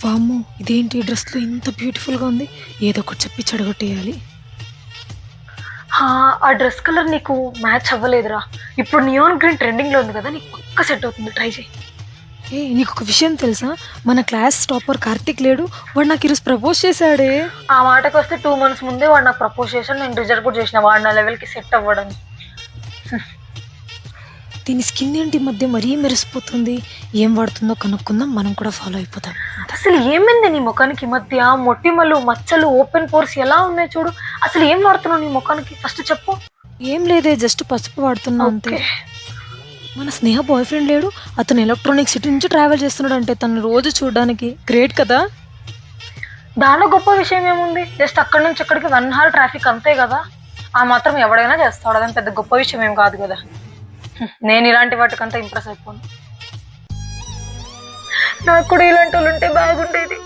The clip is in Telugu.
వామ్మో! ఇదేంటి ఈ డ్రెస్‌లో ఇంత బ్యూటిఫుల్‌గా ఉంది. ఏదో ఒకటి చెప్పి చెడగొట్టేయాలి. ఆ డ్రెస్ కలర్ నీకు మ్యాచ్ అవ్వలేదురా. ఇప్పుడు నియాన్ గ్రీన్ ట్రెండింగ్‌లో ఉంది కదా! నీకు పక్కా సెట్ అవుతుంది. ట్రై చెయి. నీకొక విషయం తెలుసా? మన క్లాస్ టాపర్ కార్తీక్ లేడు. వాడు నాకు ఈరోజు ప్రపోజ్ చేశాడే. ఆ మాటకొస్తే 2 మంత్స్ ముందే వాడు నాకు ప్రపోజ్ చేశాడు. నేను రిజెక్ట్ కూడా చేసిన. వాడు నా లెవెల్‌కి సెట్ అవ్వడని. దీని స్కిన్ ఏంటి ఈ మధ్య మరీ మెరిసిపోతుంది. ఏం వాడుతుందో కనుక్కుందాం. మనం కూడా ఫాలో అయిపోదాం. అసలు ఏమైంది నీ ముఖానికి ఈ మధ్య? మొటిమలు, మచ్చలు, ఓపెన్ పోర్స్ ఎలా ఉన్నాయి చూడు. అసలు ఏం వాడుతున్నావు నీ ముఖానికి ఫస్ట్ చెప్పు. ఏం లేదే జస్ట్ పసుపు వాడుతున్నా అంతే. ఓకే. మన స్నేహ బాయ్ ఫ్రెండ్ లేడు. అతను ఎలక్ట్రానిక్ సిటీ నుంచి ట్రావెల్ చేస్తున్నాడంటే తను రోజు చూడడానికి గ్రేట్ కదా. దానిలో గొప్ప విషయం ఏముంది? జస్ట్ అక్కడి నుంచి ఇక్కడికి 1 హార్ ట్రాఫిక్ అంతే కదా. ఆ మాత్రం ఎవడైనా చేస్తాడు. అదని పెద్ద గొప్ప విషయం ఏం కాదు కదా. నేను ఇలాంటి వాటికంతా ఇంప్రెస్ అయిపోను. నాకు కూడా ఇలాంటి వాళ్ళు ఉంటే బాగుండేది.